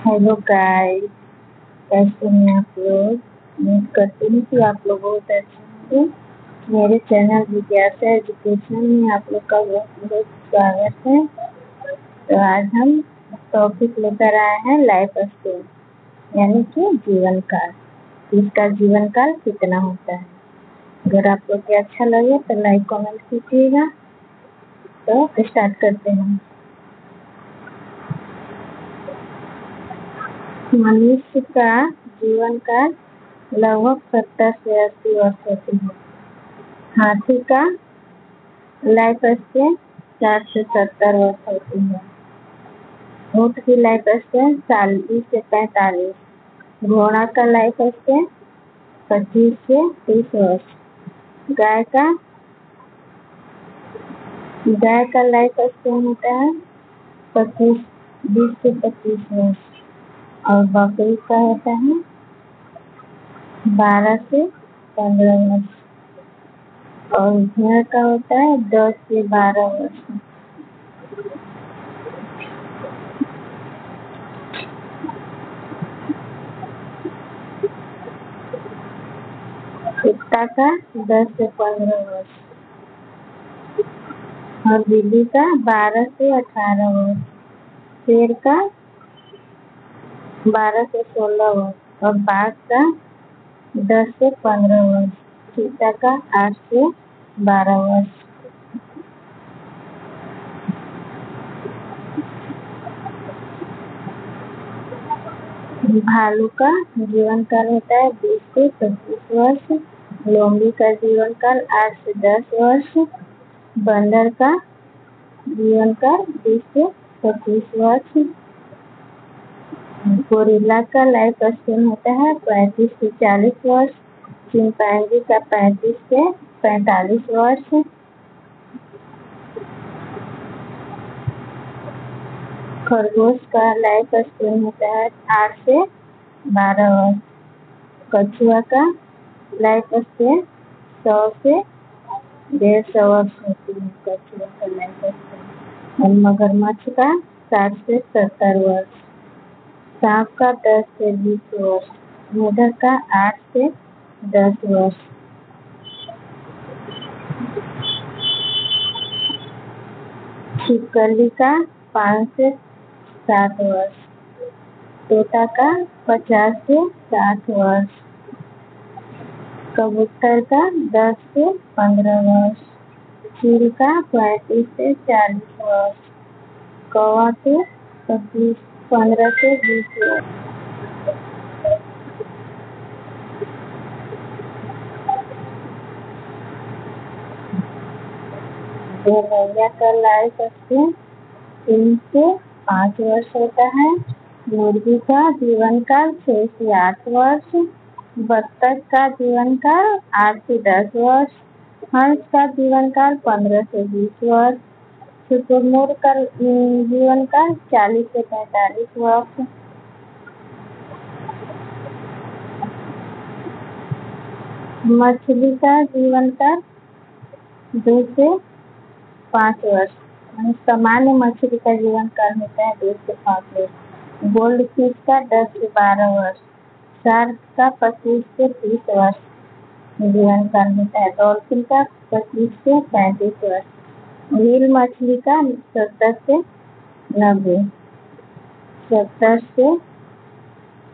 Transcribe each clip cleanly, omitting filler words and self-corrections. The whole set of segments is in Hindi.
हेलो गाइस, कैसे हैं आप लोग। उम्मीद करती हूँ कि आप लोग बहुत अच्छे होंगे। मेरे चैनल जिज्ञासा एजुकेशन में आप लोग का बहुत बहुत स्वागत है। तो आज हम टॉपिक लेकर आए हैं लाइफ स्टेज, यानी कि जीवन काल। इसका जीवन काल कितना होता है। अगर आप लोग को अच्छा लगे तो लाइक कमेंट कीजिएगा। तो स्टार्ट करते हैं। मनुष्य का जीवन काल लगभग 70 से 80 वर्ष होती है। हाथी का लाइफ स्पेन 60 से 70 वर्ष होती है। ऊँट की लाइफ स्पेन 40 से 45। घोड़ा का लाइफ स्पेन 25 से 30 वर्ष। गाय का लाइफ स्पेन होता है 20 से 25 वर्ष। और बकरी का होता है 12 से 15 वर्ष। और भेड़ का होता है 10 से 12 वर्ष। कुत्ता का 10 से 15 वर्ष। और बिल्ली का 12 से 18 वर्ष। शेर का 12 से 16 वर्ष। और बाघ का 10 से 15 वर्ष। चीता का 8 से 12 वर्ष। भालू का जीवन काल होता है 20 से 25 वर्ष। लोमड़ी का जीवन काल 8 से 10 वर्ष। बंदर का जीवन काल 20 से 25 वर्ष। गोरिल्ला का लाइफ स्पेन होता है 35 से 40 वर्ष। चिंपैंजी का 35 से 45 वर्ष। खरगोश का लाइफ स्पेन होता है 8 से 12 वर्ष। कछुआ का लाइफ स्पेन 100 से 150 वर्ष होती है। कछुआ का लाइफ स्पेन। और मगरमच्छ का 60 से 70 वर्ष। सांप का 10 से 20 वर्ष। मेढक का 8 से 10 वर्ष। छिपकली का 5 से 7 वर्ष। तोता का 50 से 60 वर्ष। कबूतर का 10 से 15 वर्ष। चील का 35 से 40 वर्ष। कौवा के 15 से 20 वर्ष। गौरैया का लाइफ स्पेन 3 से 5 वर्ष होता है। मुर्गी का जीवन काल 6 से 8 वर्ष। बत्तख का जीवन काल 8 से 10 वर्ष। हंस का जीवन काल 15 से 20 वर्ष। शुतुरमुर्ग का जीवन काल 40 से 45 वर्ष। मछली का जीवन काल 2 से 5 वर्ष। सामान्य मछली का जीवन काल होता है 2 से 5 वर्ष। गोल्ड फिश का 10 से 12 वर्ष। शार्क का 25 से 30 वर्ष जीवन काल होता है। डॉल्फिन का 25 से 35 वर्ष। व्हेल मछली का 70 से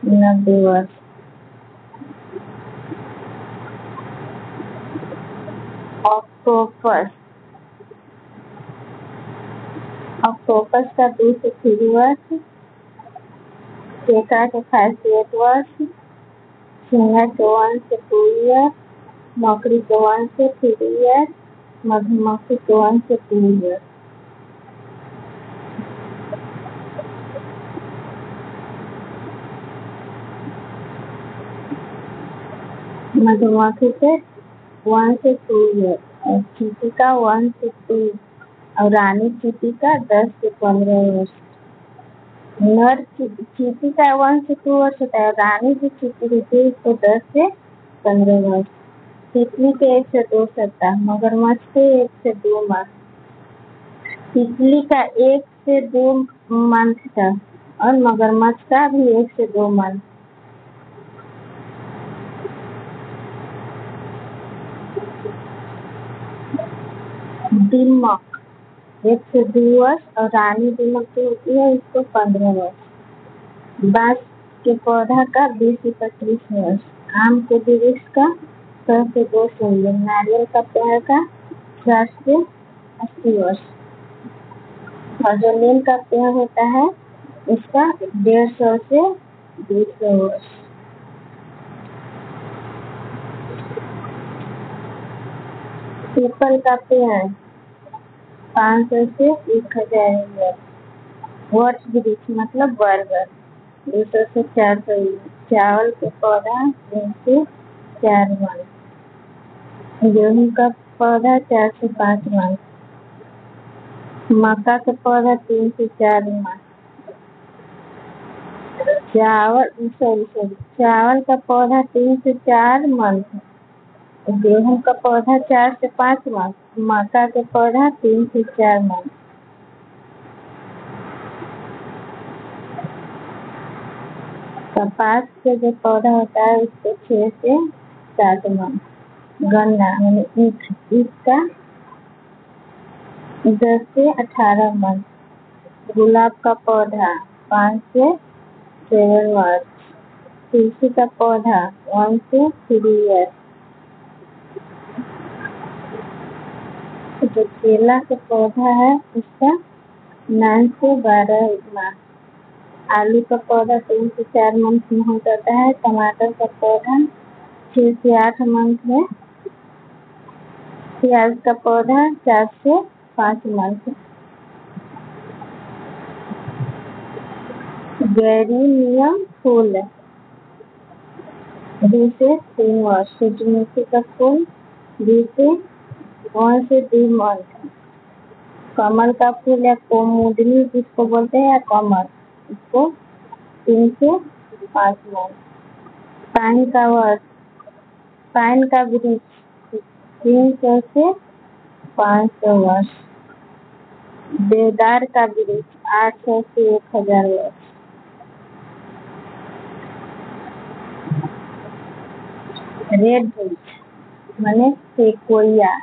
90 वर्ष। ऑक्टोपस का 2 से 3 वर्ष। केकड़ा के 5 से 8 वर्ष। झींगा के 1 से 2 ईयर। मकड़ी के 1 से 3 ईयर। मधुमक्खी के 1 से 2 ईयर। मधुमक्खी के 1 से 2 ईयर। और चींटी का 1 से 2। और रानी चींटी का 10 से 15 वर्ष। नर चींटी का 1 से 2 वर्ष होता है। रानी जो चींटी होती है उसको 10 से 15 वर्ष। तितली के 1 से 2 सप्ताह। मगरमच्छ के 1 से 2 माह। तितली का 1 से 2 मंथ का। और मगरमच्छ का भी 1 से 2 मंथ। दीमक 1 से 2 वर्ष और रानी दीमक जो होती है इसको 15 वर्ष। बांस के पौधा का 20 से 25 वर्ष। आम के वृक्ष का 100 से 200 वर्ष। नारियल का पेड़ का 60 से 80 वर्ष। और जो नीम का पेड़ होता है उसका 150 से 200 वर्ष। पीपल का पेड़ 500 से 1000 वर्ष। वट वृक्ष मतलब बरगद 200 से 400 वर्ष। चावल के पौधा 3 से 4 वर्ष। गेहूं का पौधा 4 से 5 वर्ष। मक्का का पौधा 3 से 4 वर्ष। चावल का पौधा 3 से 4 मंथ। गेहूं का पौधा 4 से 5 मंथ। मक्का का पौधा 3 से 4 मंथ। कपास का जो पौधा होता है उसको 6 से 7 मंथ। गन्ना यानी ईख का 10 से 18 मंथ। गुलाब का पौधा 5 से 7 वर्ष। तुलसी का पौधा 1 से 3 ईयर्स। जो केला का पौधा है उसका 9 से 12 माह। आलू का पौधा 3 से 4 मंथ में हो जाता है। टमाटर का पौधा 6 से 8 मंथ में। प्याज का पौधा 4 से 5 मंथ। गैरीनियम फूल 2 से 3 वर्ष। सूरजमुखी का फूल 1 से 2 मंथ। कमल का फूल या कुमुदनी जिसको बोलते हैं या कमल इसको 3 से 5 मंथ। पाइन का वृक्ष 300 से 500 वर्ष। देवदार का वृक्ष 800 से 1000 वर्ष। रेड वृक्ष माने सेकोया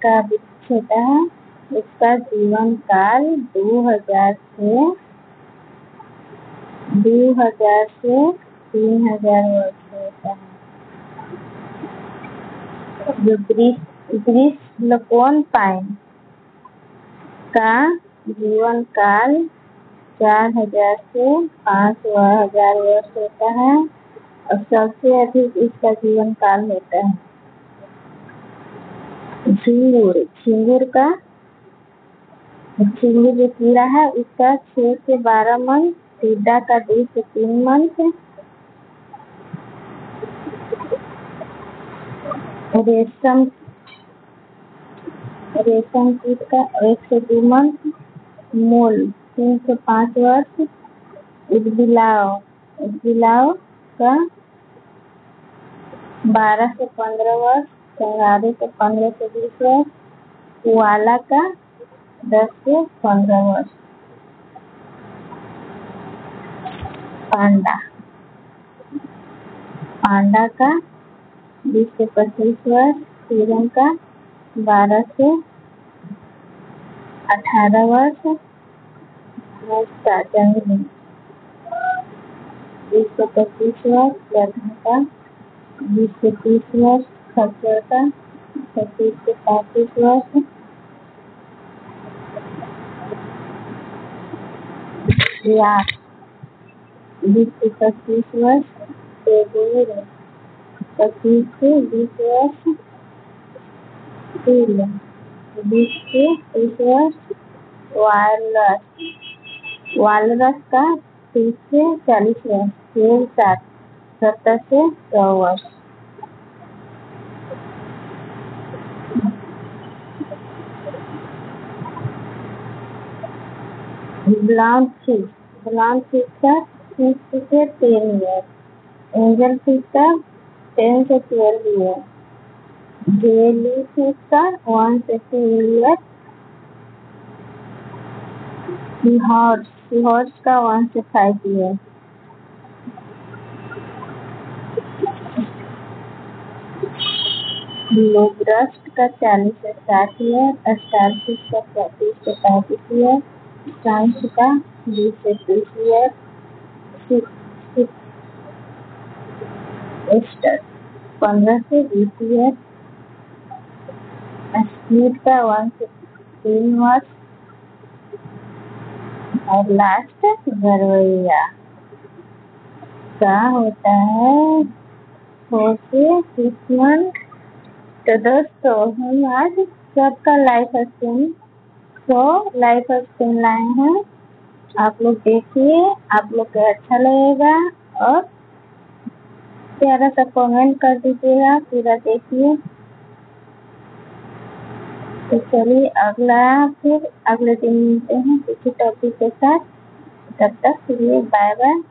का वृक्ष होता है। इसका जीवन काल 2000 से 3000 वर्ष होता है। जो वृक्ष लकोन पाइन का जीवन काल 4000 से 5000 वर्ष होता है और सबसे अधिक इसका जीवन काल होता है। झिंगुर जो कीड़ा है उसका 6 से 12 मंथ। टिड्डा का 2 से 3 मंथ। रेशम कीट का 1 से 2 मंथ। मोल 3 से 5 वर्ष। उदबिलाव का 12 से 15 वर्ष। कंगारू का 15 से 20 वर्ष। कुआला का 10 से 15 वर्ष। पांडा का 20 से 25 वर्ष। हिरण का 12 से 18 वर्ष। जंगली 20 से 25 वर्ष। गधा का 20 से 30 वर्ष। खच्चर का 25 से 35 वर्ष। याक 20 से 25 वर्ष। टेगोर 25 से 20 वर्ष। फूल 20 से 30 वर्ष। वालरस का 30 से 40 वर्ष। शेर 70 से 100 वर्ष। ब्लाउन फिश का 6 से 10 ईयर। एंजल फिश का 10 से 12 ईयर। जेली फिश का 1 से 2 ईयर। हॉर्स का 1 से 5 ईयर, लोब्रस्ट का 40 से 60 ईयर, स्टारफिश का 34 से 35 ईयर, स्टांस का 20 से 30 ईयर, एस्टर 15 से 20 ईयर, स्क्विड का 1 से 3 वर्ष और लास्ट गरवैया का होता है 4 से 6 मंथ। तो दोस्तों हम आज सबका लाइफ स्टाइल लाए हैं, आप लोग देखिए, आप लोग को अच्छा लगेगा और प्यारा सा कमेंट कर दीजिएगा, पूरा देखिए। तो चलिए फिर अगले दिन मिलते हैं किसी टॉपिक के साथ, तब तक के लिए बाय बाय।